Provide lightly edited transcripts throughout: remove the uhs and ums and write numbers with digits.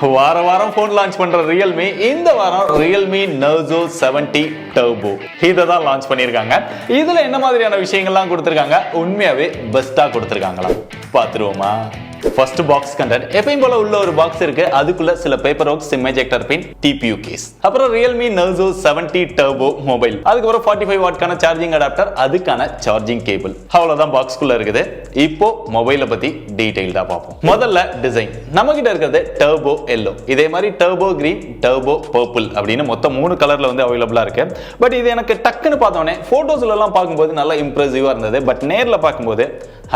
வாரம் phone launch பண்ற Realme இந்த வாரம் Realme Narzo 70 Turbo இத தான் லான்ச் பண்ணிருக்காங்க. இதுல என்ன மாதிரியான விஷயங்கள்லாம் கொடுத்திருக்காங்க, உண்மையாவே பெஸ்டா கொடுத்திருக்காங்களா பாத்துருவோமா? First box content எப்பவும் போல உள்ள ஒரு பாக்ஸ் இருக்கு. அதுக்குள்ள சில paper work, SIM ejector pin, TPU case, அப்புறம் Realme Narzo 70 Turbo மொபைல், அதுக்கப்புறம் 45 வாட்கான சார்ஜிங் அடாப்டர், அதுக்கான சார்ஜிங் கேபிள். அவ்வளவுதான் பாக்ஸ்க்குள்ள இருக்குது. இப்போ மொபைலை பத்தி டீடைல்டா பார்ப்போம். முதல்ல டிசைன். நம்ம கிட்ட இருக்கிறது டர்போ எல்லோ, இதே மாதிரி டர்போ கிரீன், டர்போ பர்பிள் அப்படின்னு மொத்தம் 3 கலர்ல வந்து அவைலபிளா இருக்கு. பட் இது எனக்கு டக்குன்னு பார்த்தோன்னே போட்டோஸ்ல எல்லாம் பார்க்கும்போது நல்லா இம்ப்ரெசிவா இருந்தது. பட் நேர்ல பார்க்கும்போது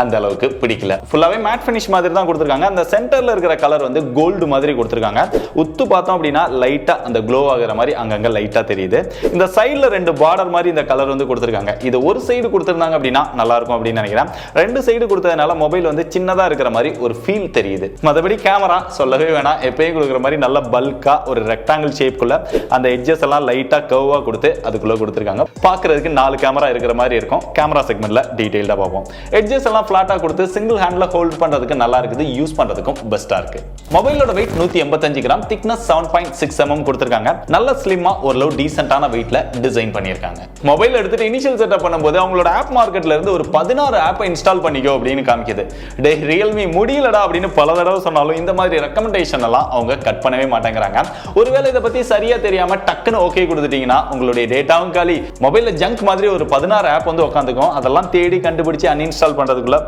அந்த அளவுக்கு பிடிக்கல. ஃபுல்லாவே மேட் ஃபினிஷ் மாதிரி தான் கொடுத்திருக்காங்க. அந்த சென்டர்ல இருக்கிற கலர் வந்து கோல்டு மாதிரி கொடுத்திருக்காங்க. உத்து பார்த்தோம் அப்படின்னா லைட்டா அந்த க்ளோ ஆகுற மாதிரி அங்கங்க லைட்டா தெரியுது. இந்த சைடுல 2 பார்டர் மாதிரி இந்த கலர் வந்து கொடுத்திருக்காங்க. இது ஒரு சைடு கொடுத்திருந்தாங்க அப்படின்னா நல்லா இருக்கும் அப்படின்னு நினைக்கிறேன். 2 சைடு கொடுத்ததுனால மொபைல் வந்து சின்னதா இருக்கிற மாதிரி ஒரு ஃபீல் தெரியுது. மற்றபடி கேமரா சொல்லவே வேணாம். எப்பயும் கொடுக்குற மாதிரி நல்ல பல்கா ஒரு ரெக்டாங்கிள் ஷேப்குள்ள அந்த எட்ஜஸ் எல்லாம் லைட்டா கர்வா கொடுத்து அதுக்குள்ள கொடுத்திருக்காங்க. பார்க்கிறதுக்கு 4 கேமரா இருக்கிற மாதிரி இருக்கும். கேமரா செக்மெண்ட்ல டீடைல்டா பார்ப்போம். எட்ஜஸ் எல்லாம் ஃபிளாட்டா கொடுத்து சிங்கிள் ஹேண்ட்ல ஹோல்ட் பண்றதுக்கு நல்லா இருக்குது. யூஸ் பண்றதுக்கும் பெஸ்டா இருக்கு. மொபைலோட weight 185 கிராம், thickness 7.6 mm கொடுத்திருக்காங்க. நல்ல ஸ்லிம்மா ஓரளவு டீசென்ட்டான வெயிட்ல டிசைன் பண்ணிருக்காங்க. மொபைல் எடுத்துட்டு இனிஷியல் செட்டப் பண்ணும்போது அவங்களோட ஆப் மார்க்கெட்ல இருந்து ஒரு 16 ஆப்பை இன்ஸ்டால் பண்ணிக்கோ அப்படின்னு காமிக்குது. டே Realme முடியலடா அப்படின்னு பல தடவை சொன்னாலும் இந்த மாதிரி ரெக்கமெண்டேஷன் எல்லாம் அவங்க கட் பண்ணவே மாட்டேங்கிறாங்க. ஒருவேளை இதை பத்தி சரியா தெரியாம டக்குன்னு ஓகே கொடுத்துட்டீங்கன்னா உங்களுடைய டேட்டாவும் காலி, மொபைல்ல ஜங்க் மாதிரி ஒரு 16 ஆப் வந்து உட்காந்துக்கும். அதெல்லாம் தேடி கண்டுபிடிச்சு அன்இன்ஸ்டால் பண்றதுக்குள்ள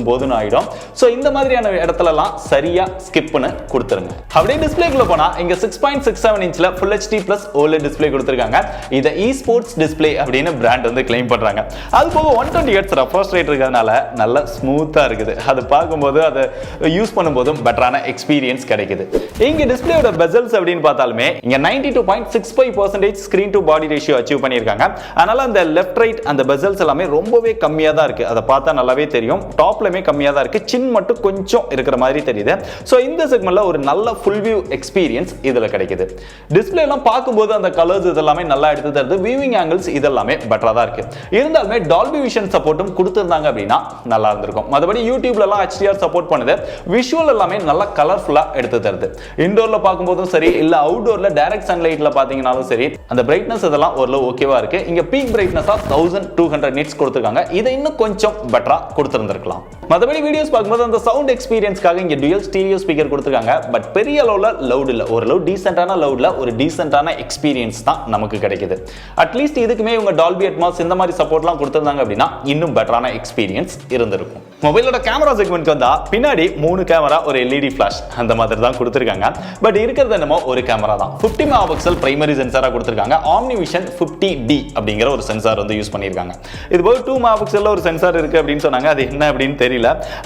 போதும் ஆயிடும். சோ இந்த மாதிரியான இடத்துல எல்லாம் சரியா ஸ்கிப் பண்ண கொடுத்துருங்க. அப்படியே டிஸ்ப்ளேக்குள்ள போனா இங்க 6.67 இன்ச்ல Full HD Plus OLED display கொடுத்திருக்காங்க. இத eSports டிஸ்ப்ளே அப்படின்னு பிராண்ட் வந்து கிளைம் பண்றாங்க. அது போக 120 Hz ரெஃப்ரெஷ் ரேட் இருக்கிறதுனால நல்ல ஸ்மூத்தா இருக்குது. அது பார்க்கும்போது அதை யூஸ் பண்ணும்போதும் பெட்டரான எக்ஸ்பீரியன்ஸ் கிடைக்குது. இங்க டிஸ்ப்ளேயோட பெசல்ஸ் அப்படின்னு பார்த்தாலுமே இங்க 92.65% screen to body ratio achieve பண்ணிருக்காங்க. அதனால அந்த லெஃப்ட் ரைட் அந்த பெசல்ஸ் எல்லாமே ரொம்பவே கம்மியா தான் இருக்கு. அதை பார்த்தா நல்லாவே தெரியும். டாப்லமே கம்மியா தான் இருக்கு. சின் மட்டும் கொஞ்சம் இருக்கிற மாதிரி தெரியுது. சோ இந்த செக்மெண்ட்ல ஒரு நல்ல ஃபுல் வியூ எக்ஸ்பீரியன்ஸ் இதுல கிடைக்குது. டிஸ்ப்ளே எல்லாம் பார்க்கும்போது அந்த கலர்ஸ் இதெல்லாம் நல்லா எடுத்து தருது. வியூவிங் ஆங்கிள்ஸ் இதெல்லாமே பெட்டரா தான் இருக்கு. இருந்தாலுமே டால்பி விஷன் சப்போர்ட்டும் கொடுத்திருந்தாங்க அப்படின்னா நல்லா இருந்திருக்கும். மற்றபடி யூடியூப்ல எல்லாம் HDR சப்போர்ட் பண்ணுது. விஷுவல் எல்லாமே நல்லா கலர்ஃபுல்லா எடுத்து தருது. இன்டோர்ல பார்க்கும்போதும் சரி, இல்ல அவுட்டோர்ல டைரக்ட் சன்லைட்ல பாத்தீங்கன்னாலும் சரி, அந்த பிரைட்னஸ் இதெல்லாம் ஓரளவு ஓகேவா இருக்கு. இங்க பீக் பிரைட்னஸா 1200 nits கொடுத்திருக்காங்க. இதை இன்னும் கொஞ்சம் பெட்டரா கொடுத்திருந்திருக்கலாம். மற்றபடி வீடியோஸ் பார்க்கும்போது அந்த சவுண்ட் எக்ஸ்பீரியன்ஸ்க்காக இங்க டுயல் ஸ்டீரியோ ஸ்பீக்கர் கொடுத்திருக்காங்க. பட் பெரிய அளவுல லவுட் இல்ல, ஓரளவு டீசென்ட்டான லவுட்ல ஒரு டீசென்ட்டான எக்ஸ்பீரியன்ஸ் தான் நமக்கு கிடைக்குது. அட்லீஸ்ட் இதுக்குமே இவங்க டால்பி அட்மாஸ் இந்த மாதிரி சப்போர்ட்லாம் கொடுத்திருந்தாங்க அப்படின்னா இன்னும் பெட்டரான எக்ஸ்பீரியன்ஸ் இருந்திருக்கும். மொபைலோட கேமரா செக்மெண்ட் வந்தா பின்னாடி 3 கேமரா, ஒரு LED ஃபிளாஷ் அந்த மாதிரி தான் கொடுத்திருக்காங்க. பட் இருக்கிறது என்னமோ ஒரு கேமரா தான். 50 மெகாபிக்சல் பிரைமரி சென்சாரா கொடுத்திருக்காங்க. OmniVision 50D அப்படிங்கிற ஒரு சென்சார் வந்து யூஸ் பண்ணிருக்காங்க. இது போக 2 மெகாபிக்சல்ல ஒரு சென்சார் இருக்கு அப்படின்னு சொன்னாங்க. அது என்ன அப்படின்னு தெரியல.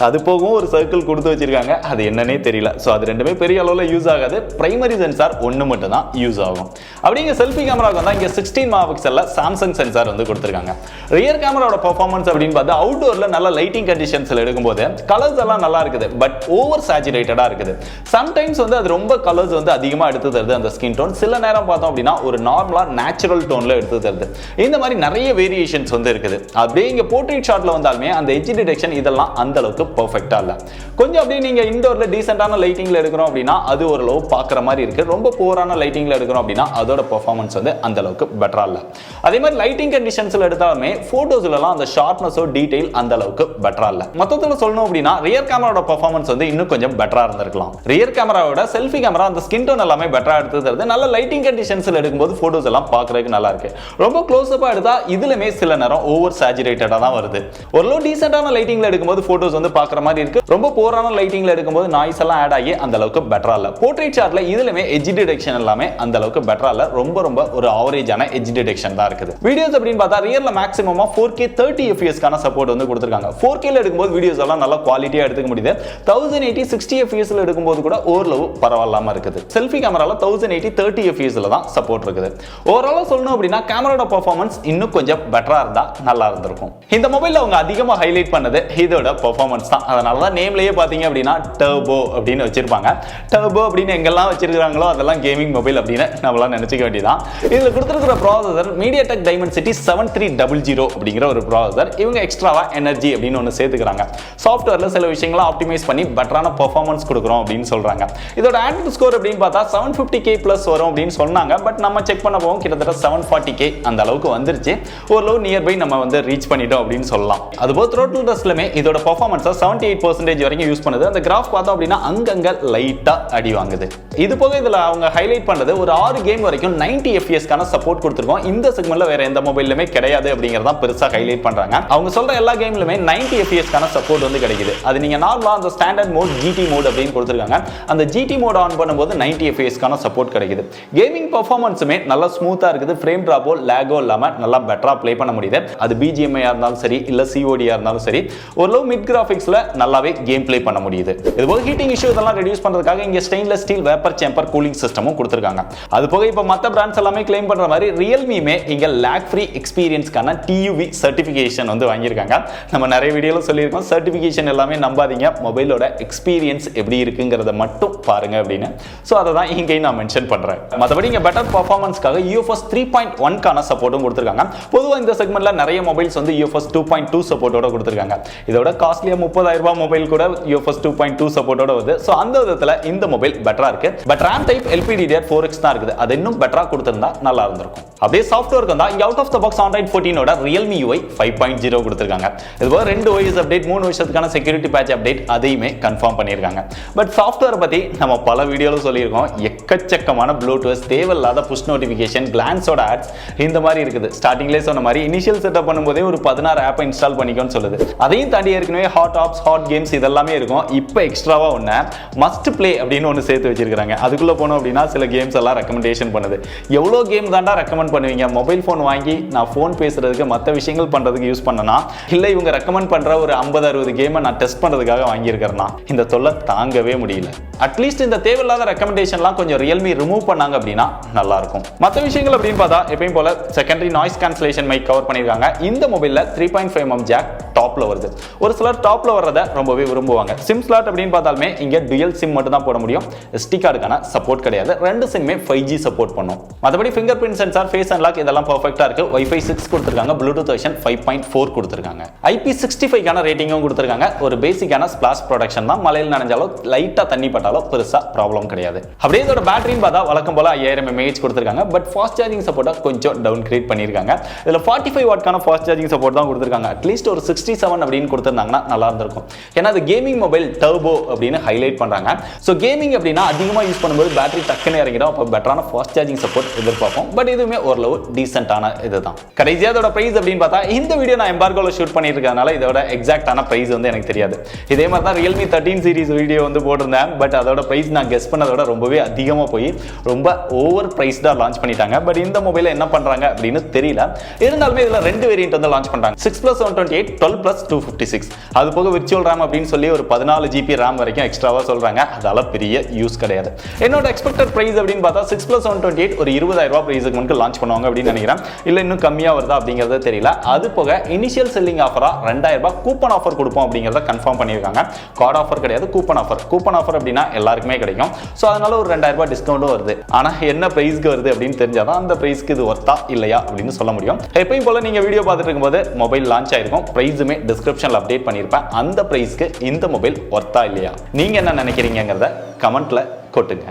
அது போகவும் ஒரு சர்க்கிள் கொடுத்து வச்சிருக்காங்க. அது என்னன்னே தெரியல. சோ அது ரெண்டுமே பெரிய அளவுல யூஸ் ஆகாது. பிரைமரி சென்சார் ஒன்னு மட்டும் தான் யூஸ் ஆகும். அப்படிங்க செல்ஃபி கேமராக்கு வந்தா இங்க 16 மெகாபிக்சல்ல சாம்சங் சென்சார் வந்து கொடுத்திருக்காங்க. ரியர் கேமராவோட பெர்ஃபார்மன்ஸ் அப்படின்னு பார்த்தா அவுட்டோர்ல நல்ல லைட்டிங் கண்டிஷன்ஸ்ல எடுக்கும்போது கலர்ஸ் எல்லாம் நல்லா இருக்குது. பட் ஓவர் சேச்சுரேட்டடா இருக்குது. சம்டைம்ஸ் வந்து அது ரொம்ப கலர்ஸ் வந்து அதிகமா எடுத்து தருது அந்த ஸ்கின் டோன். சில நேரம் பார்த்தோம் அப்படின்னா ஒரு நார்மலா நேச்சுரல் டோன்ல எடுத்து தருது. இந்த மாதிரி நிறைய வேரியேஷன்ஸ் வந்து இருக்குது. அப்படியே இங்க போர்ட்ரேட் ஷாட்ல வந்தாலுமே அந்த எட்ஜ் டிடெக்ஷன் இதெல்லாம் அந்த அளவுக்கு பெர்ஃபெக்ட்டா இல்ல. கொஞ்சம் அப்படியே நீங்க இன்டோர்ல டீசென்ட்டான லைட்டிங்ல எடுக்கிறோம் அப்படின்னா அது ஓரளவு பார்க்குற மாதிரி இருக்கு. ரொம்ப போரான லைட்டிங்ல எடுக்கிறோம் அப்படின்னா அதோட பெர்ஃபார்மன்ஸ் வந்து அந்த அளவுக்கு பெட்டரா இல்ல. அதே மாதிரி லைட்டிங் கண்டிஷன்ஸ்ல எடுத்தாலுமே போட்டோஸ்ல எல்லாம் அந்த ஷார்ப்னஸோ டீடைல் அந்த அளவுக்கு பெட்டரா இல்ல. மொத்தத்துல சொல்லணும் அப்படின்னா ரியர் கேமராவோட பெர்ஃபார்மன்ஸ் வந்து இன்னும் கொஞ்சம் பெட்டரா இருந்திருக்கலாம். ரியர் கேமராவோட செல்ஃபி கேமரா அந்த ஸ்கின் டோன் எல்லாமே பெட்டரா எடுத்து தருது. நல்ல லைட்டிங் கண்டிஷன்ஸ்ல எடுக்கும்போது போட்டோஸ் எல்லாம் பார்க்கறதுக்கு நல்லா இருக்கு. ரொம்ப க்ளோஸ் அப்பா எடுத்தா இதுலமே சில நேரம் ஓவர் சேச்சுரேட்டடா தான் வருது. ஓரளவு டீசென்ட்டான லைட்டிங்ல எடுக்கும்போது போட்டோஸ் வந்து பார்க்குற மாதிரி இருக்கு. ரொம்ப போரான லைட்டிங்ல எடுக்கும்போது நாய்ஸ் எல்லாம் ஆட் ஆகி அந்த அளவுக்கு பெட்டரா இல்ல. போர்ட்ரேட் ஷாட்ல இதுலமே எட்ஜ் டிடெக்ஷன் எல்லாமே அந்த அளவுக்கு பெட்டரா இல்ல. ரொம்ப ஒரு ஆவரேஜான எட்ஜ் டிடெக்ஷன் தான் இருக்குது. வீடியோஸ் அப்படின்னு பார்த்தா ரியர்ல மேக்ஸிமமா 4K 30 fps கான சப்போர்ட் வந்து கொடுத்திருக்காங்க. 4K ல எடுக்கும்போது வீடியோஸ் எல்லாம் நல்லா குவாலிட்டியா எடுத்துக்க முடியுது. 1080 60 fps ல எடுக்கும்போது கூட ஓரளவு பரவாயில்லாம இருக்குது. செல்ஃபி கேமரால 1080 30 fps ல தான் சப்போர்ட் இருக்குது. ஓவராலா சொல்லணும் அப்படின்னா கேமராவோட பெர்ஃபார்மன்ஸ் இன்னும் கொஞ்சம் பெட்டரா இருந்தா நல்லா இருந்திருக்கும். இந்த மொபைல்ல அவங்க அதிகமா ஹைலைட் பண்ணது இதோட பெர்ஃபார்மன்ஸ் தான். அதனால தான் நேம்லயே பாத்தீங்க அப்படின்னா டர்போ அப்படின்னு வச்சிருப்பாங்க. டர்போ அப்படின்னு எங்கெல்லாம் வச்சிருக்காங்களோ அதெல்லாம் கேமிங் மொபைல் அப்படின்னு நம்மளாம் நினைச்சுக்க வேண்டியதான். இதுல கொடுத்திருக்கிற ப்ராசஸர் MediaTek Dimensity 7300 அப்படிங்கிற ஒரு ப்ராசஸர். இவங்க எக்ஸ்ட்ராவா எனர்ஜி அப்படின்னு ஒன்று சேர்த்துக்கிறாங்க. சாஃப்ட்வேர்ல சில விஷயங்களை ஆப்டிமைஸ் பண்ணி பெட்டரான பெர்ஃபார்மன்ஸ் கொடுக்குறோம் அப்படின்னு சொல்றாங்க. இதோட ஆண்ட்ராய்டு ஸ்கோர் அப்படின்னு பார்த்தா 750K பிளஸ் வரும் அப்படின்னு சொன்னாங்க. பட் நம்ம செக் பண்ண போவோம் கிட்டத்தட்ட 740K அந்த அளவுக்கு வந்துருச்சு. ஓரளவு நியர்பை நம்ம வந்து ரீச் பண்ணிட்டோம் அப்படின்னு சொல்லலாம். அதுபோல் த்ரோட்டில் டெஸ்ட்லமே இதோட பெர்ஃபார்மன்ஸை 78% வரைக்கும் யூஸ் பண்ணுது. அந்த கிராஃப் பார்த்தோம் அப்படின்னா அங்கங்க லைட்டா அடி வாங்குது. இது போக இதுல அவங்க ஹைலைட் பண்றது ஒரு 6 கேம் வரைக்கும் 90 FPS கான சப்போர்ட் கொடுத்திருக்கோம். இந்த செக்மெண்ட்ல வேற எந்த மொபைல்லுமே கிடையாது அப்படிங்கறத பெருசா ஹைலைட் பண்றாங்க. அவங்க சொல்ற எல்லா கேம்லயுமே 90 FPS கான சப்போர்ட் வந்து கிடைக்குது. அது நீங்க நார்மலா அந்த ஸ்டாண்டர்ட் மோட் GT மோட் அப்படின்னு கொடுத்திருக்காங்க. அந்த GT மோட் ஆன் பண்ணும்போது 90 FPS கான சப்போர்ட் கிடைக்குது. கேமிங் பெர்ஃபார்மன்ஸுமே நல்லா ஸ்மூத்தா இருக்குது. ஃப்ரேம் டிராப்போ லாகோ இல்லாம நல்லா பெட்டரா ப்ளே பண்ண முடியுது. அது BGMI இருந்தாலும் சரி இல்ல COD இருந்தாலும் சரி ஓரளவு மிட் கிராபிக்ஸ்ல நல்லாவே கேம் ப்ளே பண்ண முடியுது. இதுபோக ஹீட்டிங் இஷ்யூ இதெல்லாம் ரெடியூஸ் பண்றதுக்காக இங்க stainless steel vapour chamber cooling சிஸ்டமும் கொடுத்திருக்காங்க. அது போக இப்ப மத்த பிராண்ட்ஸ் எல்லாமே கிளைம் பண்ற மாதிரி Realme இங்க லாக் ஃப்ரீ எக்ஸ்பீரியன்ஸ்க்கான TUV சர்டிபிகேஷன் வந்து வாங்கியிருக்காங்க. நம்ம நிறைய வீடியோல சொல்லியிருக்கோம் சர்டிபிகேஷன் எல்லாமே நம்பாதீங்க, மொபைலோட எக்ஸ்பீரியன்ஸ் எப்படி இருக்குங்கிறத மட்டும் பாருங்க அப்படின்னு. சோ அதை தான் இங்கே நான் மென்ஷன் பண்றேன். மற்றபடி இங்க பெட்டர் பெர்ஃபார்மன்ஸ்க்காக UFS 3.1 கான சப்போர்ட்டும் கொடுத்திருக்காங்க. பொதுவா இந்த செக்மெண்ட்ல நிறைய மொபைல்ஸ் வந்து UFS 2.2 சப்போர்ட்டோட கொடுத்திருக்காங்க. இதோட காஸ்ட்லியா 30,000 ரூபாய் மொபைல் கூட UFS 2.2 சப்போர்ட்டோட வருது. சோ அந்த விதத்துல இந்த மொபைல் பெட்டரா இருக்கு. பட் RAM டைப் LPDDR4X தான் இருக்குது. அது இன்னும் பெட்டரா கொடுத்திருந்தா நல்லா இருந்திருக்கும். அப்படியே சாஃப்ட்வேருக்கு வந்தா இங்க out of the box Android 14 ஓட Realme UI 5.0 கொடுத்திருக்காங்க. இதுபோல 2 OS அப்டேட் 3 வருஷத்துக்கான செக்யூரிட்டி பேட்ச் அப்டேட் அதையுமே கன்ஃபார்ம் பண்ணிருக்காங்க. பட் சாஃப்ட்வேர் பத்தி நம்ம பல வீடியோல சொல்லியிருக்கோம். எக்கச்சக்கமான ப்ளூடூத் தேவையில்லாத புஷ் நோட்டிஃபிகேஷன் கிளான்ஸோட ஆட்ஸ் இந்த மாதிரி இருக்குது. ஸ்டார்டிங்லேயே சொன்ன மாதிரி இனிஷியல் செட்டப் பண்ணும்போதே ஒரு 16 ஆப்பை இன்ஸ்டால் பண்ணிக்கோன்னு சொல்லுது. அதையும் தாண்டி ஏற்கனவே ஹாட் ஆப்ஸ் ஹாட் கேம்ஸ் இதெல்லாமே இருக்கும். இப்போ எக்ஸ்ட்ராவா ஒன்று மஸ்ட் பிளே அப்படின்னு ஒன்று சேர்த்து வச்சிருக்காங்க. அதுக்குள்ள போனோம் அப்படின்னா சில கேம்ஸ் எல்லாம் ரெக்கமெண்டேஷன் பண்ணுது. எவ்வளோ கேம் தாண்டா ரெக்கமெண்ட் பண்ணுவீங்க? மொபைல் ஃபோன் வாங்கி நான் ஃபோன் பேசுறதுக்கு மற்ற விஷயங்கள் பண்றதுக்கு யூஸ் பண்ணனா இல்லை இவங்க ரெக்கமெண்ட் பண்ற ஒரு 50-60 கேமை நான் டெஸ்ட் பண்றதுக்காக வாங்கியிருக்கிறேன்னா இந்த தொல்லை தாங்கவே முடியல. அட்லீஸ்ட் இந்த தேவையில்லாத ரெக்கமெண்டேஷன்லாம் கொஞ்சம் Realme ரிமூவ் பண்ணாங்க அப்படின்னா நல்லா இருக்கும். மற்ற விஷயங்கள் அப்படின்னு பார்த்தா எப்பயும் போல secondary noise cancellation mic cover பண்ணிருக்காங்க. இந்த மொபைல்ல 3.5mm ஜாக் டாப்ல வருது. ஒரு சிலர் டாப்ல வர்றத ரொம்பவே விரும்புவாங்க. சிம் ஸ்லாட் அப்படின்னு பார்த்தாலுமே இங்க டுயல் சிம் மட்டும் தான் போட முடியும். SD கார்டுக்கான சப்போர்ட் கிடையாது. ரெண்டு சிம்மே 5G சப்போர்ட் பண்ணும். மற்றபடி finger print sensor, face unlock இதெல்லாம் பெர்ஃபெக்ட்டா இருக்கு. Wi-Fi 6 கொடுத்திருக்காங்க. ப்ளூடூத் வெர்ஷன் 5.4 கொடுத்திருக்காங்க. IP65 கான ரேட்டிங்கும் கொடுத்திருக்காங்க. ஒரு பேசிக்கான ஸ்பிளாஷ் ப்ரொடக்ஷன் தான். மழையில் நனைஞ்சாலும் லைட்டா தண்ணி பட்டாலும் பெருசா ப்ராப்ளம் கிடையாது. அப்படியே இதோட பேட்டரின்னு பார்த்தா வழக்கம் போல 5000 mAh கொடுத்திருக்காங்க. பட் ஃபாஸ்ட் சார்ஜிங் சப்போர்ட்டை கொஞ்சம் டவுன் கிரேட் பண்ணிருக்காங்க. இதுல 45 வாட்கான ஃபாஸ்ட் சார்ஜிங் சப்போர்ட் தான் கொடுத்திருக்காங்க. அட்லீஸ்ட் ஒரு 67 அப்படின்னு கொடுத்திருந்தாங்கன்னா நல்லா இருந்திருக்கும். ஏன்னா அது கேமிங் மொபைல் டர்போ அப்படின்னு ஹைலைட் பண்றாங்க. சோ கேமிங் அப்படின்னா அதிகமா யூஸ் பண்ணும்போது பேட்டரி டக்குன்னு இறங்கிடும். அப்போ பெட்டரான ஃபாஸ்ட் சார்ஜிங் சப்போர்ட் எதிர்பார்ப்போம். பட் இதுவுமே ஓரளவு டீசென்ட்டான இதுதான். கடைசியா இதோட பிரைஸ் அப்படின்னு பார்த்தா இந்த வீடியோ நான் எம்பார்கோல ஷூட் பண்ணிட்டு இருக்கறனால இதோட எக்ஸாக்ட்டான பிரைஸ் வந்து எனக்கு தெரியாது. இதே மாதிரி தான் Realme 13 சீரிஸ் வீடியோ வந்து போட்டிருந்தேன். பட் அதோட பிரைஸ் நான் கெஸ் பண்ணதோட ரொம்பவே அதிகமா போய் ரொம்ப ஓவர் பிரைஸ்டா லான்ச் பண்ணிட்டாங்க. பட் இந்த மொபைல என்ன பண்றாங்க அப்படின்னு தெரியல. இருந்தாலுமே இதுல ரெண்டு வேரியன்ட் வந்து லான்ச் பண்றாங்க. 6+128, 12+256. அது போக விர்ச்சுவல் RAM அப்படின்னு சொல்லி ஒரு 14 GB RAM வரைக்கும் எக்ஸ்ட்ராவா சொல்றாங்க. அதால பெரிய யூஸ் கிடையாது. என்னோட எக்ஸ்பெக்டட் பிரைஸ் அப்படின்னு பார்த்தா 6+128 ஒரு 20,000 ரூபாய் பிரைஸ்க்கு முன்னுக்கு லான்ச் பண்ணுவாங்க அப்படின்னு நினைக்கிறேன். இல்ல இன்னும் கம்மியா வருதா அப்படிங்கறது தெரியல. அது போக இனிஷியல் செல்லிங் ஆஃபரா 2000 ரூபாய் கூப்பன் ஆஃபர் கொடுப்போம் அப்படிங்கறத கன்ஃபார்ம் பண்ணிருக்காங்க. கார்டு ஆஃபர் கிடையாது, கூப்பன் ஆஃபர். கூப்பன் ஆஃபர் அப்படின்னா எல்லாருக்குமே கிடைக்கும். சோ அதனால ஒரு 2000 ரூபாய் டிஸ்கவுண்டும் வருது. ஆனா என்ன பிரைஸ்க்கு வருது அப்படின்னு தெரிஞ்சாதான் அந்த பிரைஸ்க்கு இது ஒர்த்தா இல்லையா அப்படின்னு சொல்ல முடியும். எப்பயும் போல நீங்க வீடியோ பார்த்துட்டு இருக்கும்போது மொபைல் லான்ச் ஆயிருக்கும். பிரைஸுமே டிஸ்கிரிப்ஷன்ல அப்டேட் பண்ணிருப்பேன். அந்த பிரைஸ்க்கு இந்த மொபைல் ஒர்த்தா இல்லையா நீங்க என்ன நினைக்கிறீங்கங்கறத கமெண்ட்ல கொட்டுங்க.